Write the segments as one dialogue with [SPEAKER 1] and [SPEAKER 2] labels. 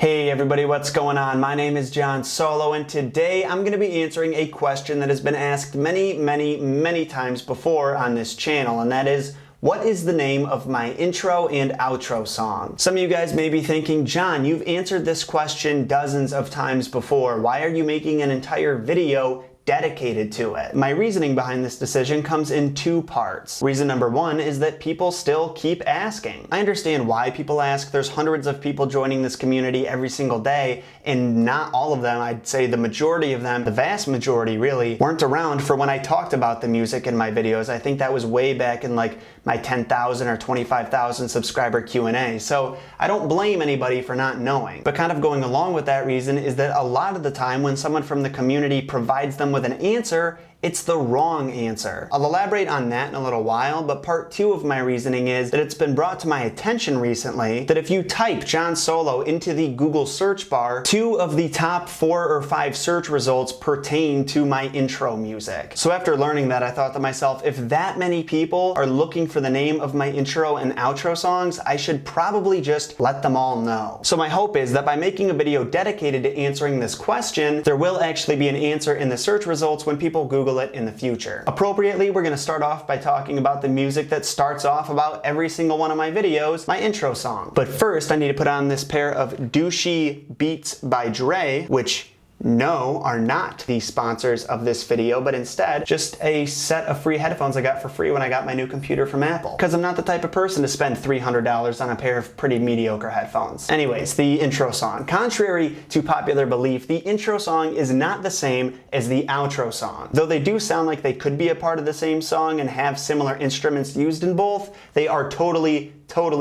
[SPEAKER 1] Hey everybody, what's going on? My name is John Solo, and today I'm going to be answering a question that has been asked many times before on this channel, and that is, what is the name of my intro and outro song? Some of you guys may be thinking, John, you've answered this question dozens of times before. Why are you making an entire video dedicated to it? My reasoning behind this decision comes in two parts. Reason number one is that people still keep asking. I understand why people ask. There's hundreds of people joining this community every single day, and not all of them, I'd say the majority of them, the vast majority really, weren't around for when I talked about the music in my videos. I think that was way back in like my 10,000 or 25,000 subscriber Q&A. So I don't blame anybody for not knowing. But kind of going along with that reason is that a lot of the time when someone from the community provides them with an answer, it's the wrong answer. I'll elaborate on that in a little while, but part two of my reasoning is that it's been brought to my attention recently that if you type John Solo into the Google search bar, 2 of the top 4 or 5 search results pertain to my intro music. So after learning that, I thought to myself, if that many people are looking for the name of my intro and outro songs, I should probably just let them all know. So my hope is that by making a video dedicated to answering this question, there will actually be an answer in the search results when people Google it in the future. Appropriately, we're going to start off by talking about the music that starts off about every single one of my videos, my intro song. But first, I need to put on this pair of douchey Beats by Dre, which no, are not the sponsors of this video, but instead just a set of free headphones I got for free when I got my new computer from Apple. Because I'm not the type of person to spend $300 on a pair of pretty mediocre headphones. Anyways, the intro song. Contrary to popular belief, the intro song is not the same as the outro song. Though they do sound like they could be a part of the same song and have similar instruments used in both, they are totally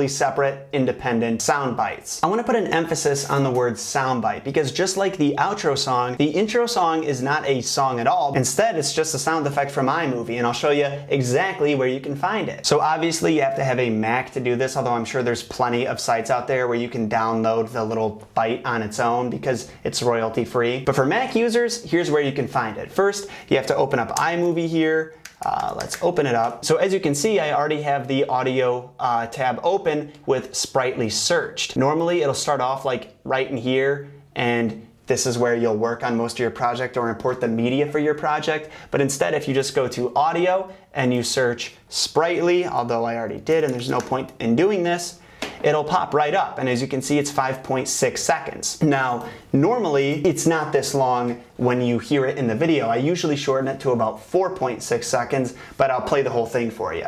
[SPEAKER 1] separate, independent sound bites. I want to put an emphasis on the word soundbite because just like the outro song, the intro song is not a song at all. Instead, it's just a sound effect from iMovie, and I'll show you exactly where you can find it. So obviously you have to have a Mac to do this, although I'm sure there's plenty of sites out there where you can download the little bite on its own because it's royalty free. But for Mac users, here's where you can find it. First, you have to open up iMovie here. Let's open it up. So as you can see, I already have the audio tab open with Sprightly searched. Normally it'll start off like right in here, and this is where you'll work on most of your project or import the media for your project. But instead, if you just go to audio and you search Sprightly, although I already did and there's no point in doing this, it'll pop right up, and as you can see, it's 5.6 seconds. Now, normally, it's not this long when you hear it in the video. I usually shorten it to about 4.6 seconds, but I'll play the whole thing for you.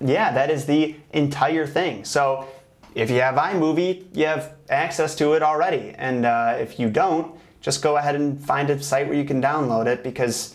[SPEAKER 1] Yeah, that is the entire thing. So, if you have iMovie, you have access to it already, and if you don't, just go ahead and find a site where you can download it because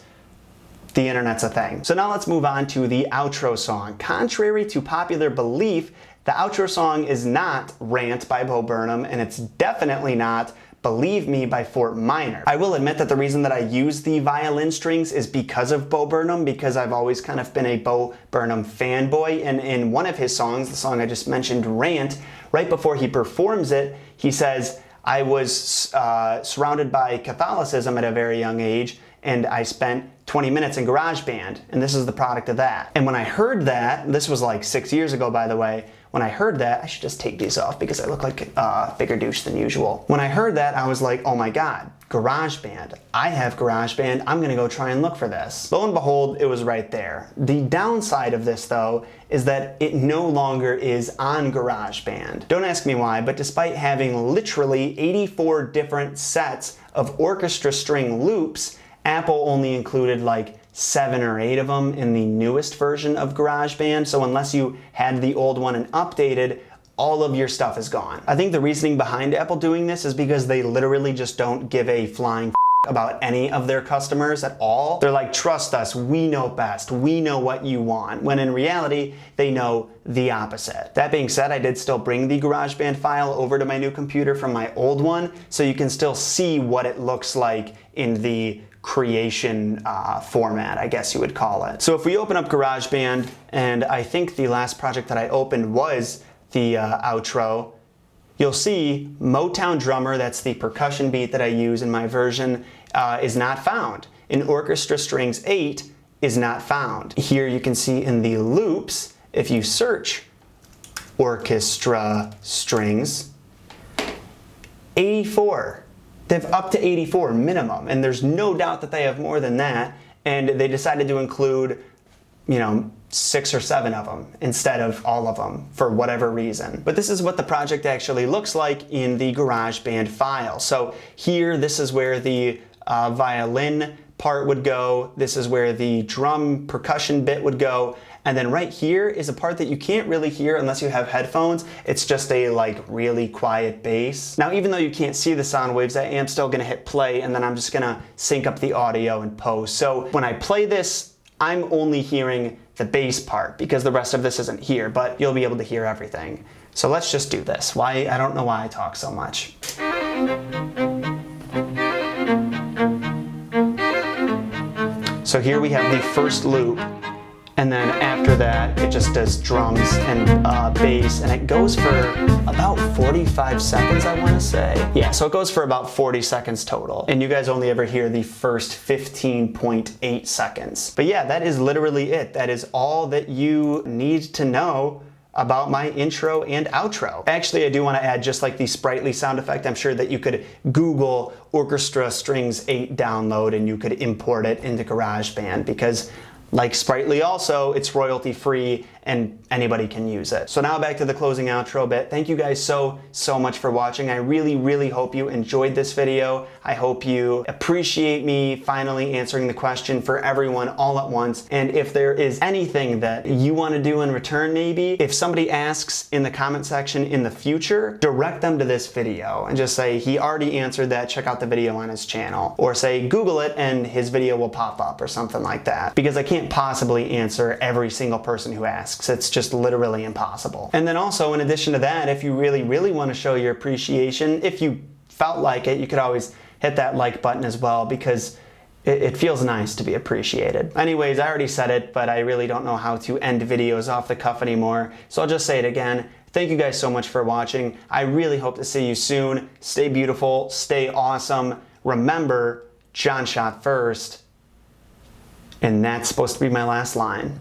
[SPEAKER 1] the internet's a thing. So now let's move on to the outro song. Contrary to popular belief, the outro song is not Rant by Bo Burnham, and it's definitely not Believe Me by Fort Minor. I will admit that the reason that I use the violin strings is because of Bo Burnham, because I've always kind of been a Bo Burnham fanboy, and in one of his songs, the song I just mentioned, Rant, right before he performs it, he says, I was surrounded by Catholicism at a very young age, and I spent 20 minutes in Garageband, and this is the product of that. And when I heard that, this was like 6 years ago, by the way, when I heard that, I should just take these off because I look like a bigger douche than usual. When I heard that, I was like, oh my God, Garageband. I have Garageband, I'm gonna go try and look for this. Lo and behold, it was right there. The downside of this though, is that it no longer is on Garageband. Don't ask me why, but despite having literally 84 different sets of orchestra string loops, Apple only included like 7 or 8 of them in the newest version of GarageBand, so unless you had the old one and updated, all of your stuff is gone. I think the reasoning behind Apple doing this is because they literally just don't give a flying about any of their customers at all. They're like, trust us, we know best, we know what you want, when in reality, they know the opposite. That being said, I did still bring the GarageBand file over to my new computer from my old one, so you can still see what it looks like in the creation format, I guess you would call it. So if we open up GarageBand, and I think the last project that I opened was the outro, you'll see Motown Drummer, that's the percussion beat that I use in my version, is not found. In Orchestra Strings 8, is not found. Here you can see in the loops, if you search orchestra strings, 84. They have up to 84 minimum, and there's no doubt that they have more than that, and they decided to include, 6 or 7 of them instead of all of them for whatever reason. But this is what the project actually looks like in the Garageband file. So here, this is where the violin part would go, this is where the drum percussion bit would go, and then right here is a part that you can't really hear unless you have headphones. It's just a really quiet bass. Now, even though you can't see the sound waves, I am still gonna hit play, and then I'm just gonna sync up the audio and post. So when I play this, I'm only hearing the bass part because the rest of this isn't here, but you'll be able to hear everything. So let's just do this. I don't know why I talk so much. So here we have the first loop, and then after that it just does drums and bass, and it goes for about 45 seconds, I want to say. Yeah, so it goes for about 40 seconds total, and you guys only ever hear the first 15.8 seconds. But yeah, that is literally it. That is all that you need to know about my intro and outro. Actually, I do want to add just like the sprightly sound effect. I'm sure that you could Google Orchestra Strings 8 download and you could import it into GarageBand, because like Sprightly also, it's royalty free and anybody can use it. So now back to the closing outro bit. Thank you guys so much for watching. I really hope you enjoyed this video. I hope you appreciate me finally answering the question for everyone all at once. And if there is anything that you want to do in return, maybe, if somebody asks in the comment section in the future, direct them to this video and just say, he already answered that, check out the video on his channel. Or say, Google it and his video will pop up or something like that. Because I can't possibly answer every single person who asks. It's just literally impossible. And then also, in addition to that, if you really want to show your appreciation, if you felt like it, you could always hit that like button as well, because it feels nice to be appreciated. Anyways, I already said it, but I really don't know how to end videos off the cuff anymore, so I'll just say it again. Thank you guys so much for watching. I really hope to see you soon. Stay beautiful, stay awesome. Remember, John shot first. And that's supposed to be my last line.